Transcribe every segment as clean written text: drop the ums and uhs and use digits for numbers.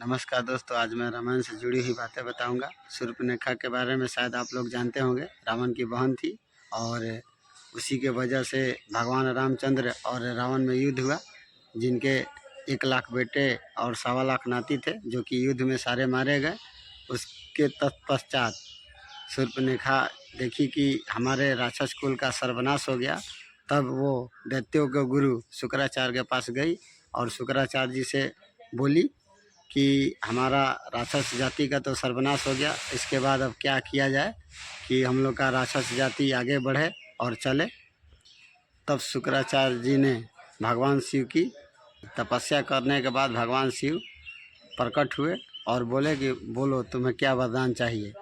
नमस्कार दोस्तों, आज मैं रामायण से जुड़ी हुई बातें बताऊंगा। शूर्पणखा के बारे में शायद आप लोग जानते होंगे। रावण की बहन थी और उसी के वजह से भगवान रामचंद्र और रावण में युद्ध हुआ, जिनके 1 लाख बेटे और 1.25 लाख नाती थे, जो कि युद्ध में सारे मारे गए। उसके तत्पश्चात शूर्पणखा देखी कि हमारे राक्षस कुल का सर्वनाश हो गया। तब वो दैत्यों के गुरु शुक्राचार्य के पास गई और शुक्राचार्य जी से बोली कि हमारा राक्षस जाति का तो सर्वनाश हो गया, इसके बाद अब क्या किया जाए कि हम लोग का राक्षस जाति आगे बढ़े और चले। तब शुक्राचार्य जी ने भगवान शिव की तपस्या करने के बाद भगवान शिव प्रकट हुए और बोले कि बोलो तुम्हें क्या वरदान चाहिए।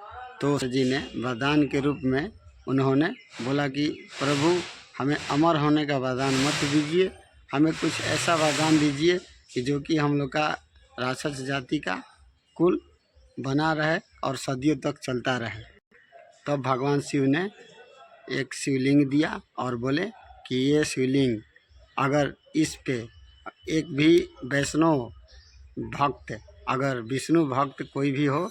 तो जी ने वरदान के रूप में उन्होंने बोला कि प्रभु हमें अमर होने का वरदान मत दीजिए, हमें कुछ ऐसा वरदान दीजिए कि जो कि हम लोग का राक्षस जाति का कुल बना रहे और सदियों तक चलता रहे। तब भगवान शिव ने एक शिवलिंग दिया और बोले कि ये शिवलिंग अगर इस पे एक भी वैष्णव भक्त, अगर विष्णु भक्त कोई भी हो,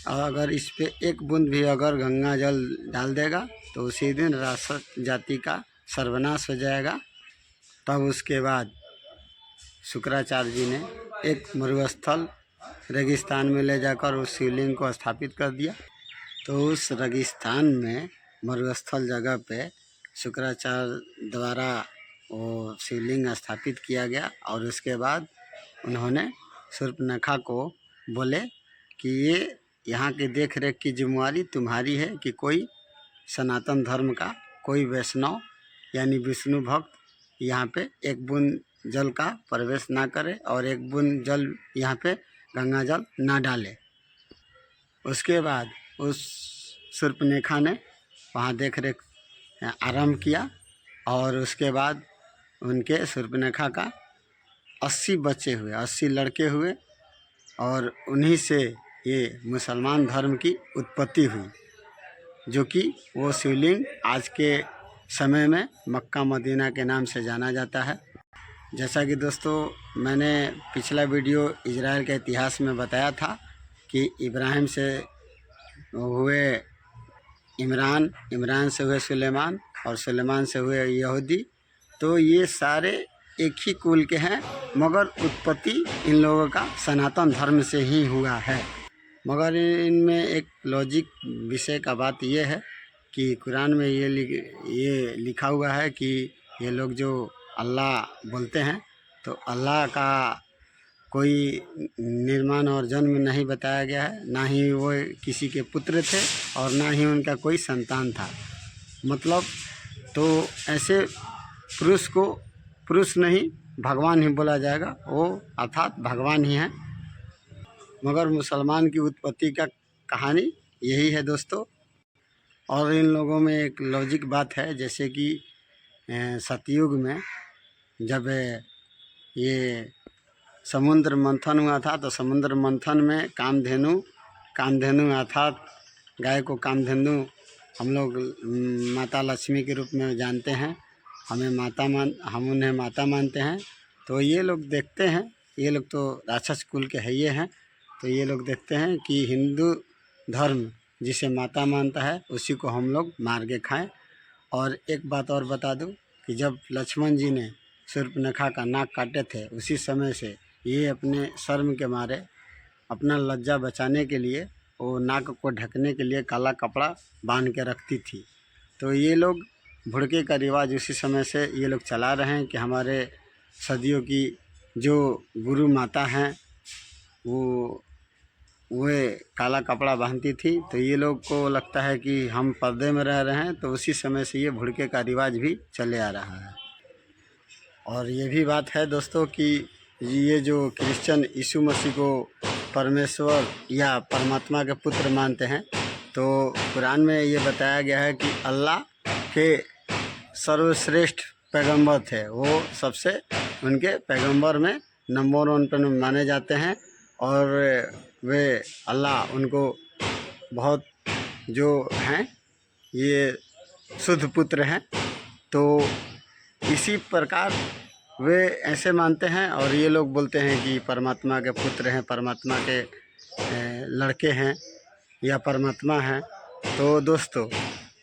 और अगर इस पे एक बूंद भी अगर गंगा जल डाल देगा तो उसी दिन राक्षस जाति का सर्वनाश हो जाएगा। तब उसके बाद शुक्राचार्य जी ने एक मरुस्थल रेगिस्तान में ले जाकर उस शिवलिंग को स्थापित कर दिया। तो उस रेगिस्तान में मरुस्थल जगह पे शुक्राचार्य द्वारा वो शिवलिंग स्थापित किया गया और उसके बाद उन्होंने शूर्पणखा को बोले कि ये यहाँ की देख रेख की जिम्मेवारी तुम्हारी है कि कोई सनातन धर्म का कोई वैष्णव यानी विष्णु भक्त यहाँ पे एक बूंद जल का प्रवेश ना करे और एक बूंद जल यहाँ पे गंगा जल ना डाले। उसके बाद उस शूर्पणखा ने वहाँ देख रेख आरंभ किया और उसके बाद उनके शूर्पणखा का 80 बच्चे हुए, 80 लड़के हुए और उन्हीं से ये मुसलमान धर्म की उत्पत्ति हुई, जो कि वो शिवलिंग आज के समय में मक्का मदीना के नाम से जाना जाता है। जैसा कि दोस्तों मैंने पिछला वीडियो इजराइल के इतिहास में बताया था कि इब्राहिम से हुए इमरान, इमरान से हुए सुलेमान और सुलेमान से हुए यहूदी। तो ये सारे एक ही कुल के हैं, मगर उत्पत्ति इन लोगों का सनातन धर्म से ही हुआ है। मगर इनमें एक लॉजिक विषय का बात यह है कि कुरान में ये लिखा हुआ है कि ये लोग जो अल्लाह बोलते हैं तो अल्लाह का कोई निर्माण और जन्म नहीं बताया गया है, ना ही वो किसी के पुत्र थे और ना ही उनका कोई संतान था। मतलब तो ऐसे पुरुष को पुरुष नहीं भगवान ही बोला जाएगा, वो अर्थात भगवान ही हैं। मगर मुसलमान की उत्पत्ति का कहानी यही है दोस्तों। और इन लोगों में एक लॉजिक बात है, जैसे कि सतयुग में जब ये समुद्र मंथन हुआ था तो समुद्र मंथन में कामधेनु अर्थात गाय को कामधेनु हम लोग माता लक्ष्मी के रूप में जानते हैं, हम उन्हें माता मानते हैं। तो ये लोग देखते हैं, ये लोग तो राक्षस कुल के है ये हैं, तो ये लोग देखते हैं कि हिंदू धर्म जिसे माता मानता है उसी को हम लोग मार के खाएँ। और एक बात और बता दूं कि जब लक्ष्मण जी ने शूर्पणखा का नाक काटे थे, उसी समय से ये अपने शर्म के मारे अपना लज्जा बचाने के लिए वो नाक को ढकने के लिए काला कपड़ा बांध के रखती थी। तो ये लोग भुड़के का रिवाज उसी समय से ये लोग चला रहे हैं कि हमारे सदियों की जो गुरु माता हैं वो काला कपड़ा बांधती थी। तो ये लोग को लगता है कि हम पर्दे में रह रहे हैं, तो उसी समय से ये भुड़के का रिवाज भी चले आ रहा है। और ये भी बात है दोस्तों कि ये जो क्रिश्चियन यीशु मसीह को परमेश्वर या परमात्मा के पुत्र मानते हैं, तो कुरान में ये बताया गया है कि अल्लाह के सर्वश्रेष्ठ पैगंबर थे, वो सबसे उनके पैगंबर में नंबर 1 पर माने जाते हैं। और वे अल्लाह उनको बहुत जो हैं ये शुद्ध पुत्र हैं। तो इसी प्रकार वे ऐसे मानते हैं और ये लोग बोलते हैं कि परमात्मा के पुत्र हैं, परमात्मा के लड़के हैं या परमात्मा हैं। तो दोस्तों,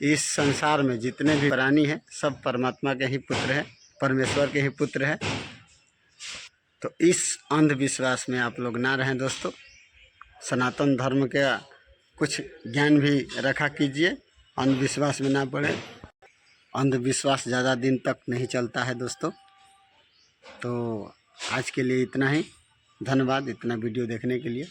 इस संसार में जितने भी प्राणी हैं सब परमात्मा के ही पुत्र हैं, परमेश्वर के ही पुत्र हैं। तो इस अंधविश्वास में आप लोग ना रहें दोस्तों। सनातन धर्म का कुछ ज्ञान भी रखा कीजिए, अंधविश्वास में ना पड़े। अंधविश्वास ज़्यादा दिन तक नहीं चलता है दोस्तों। तो आज के लिए इतना ही। धन्यवाद इतना वीडियो देखने के लिए।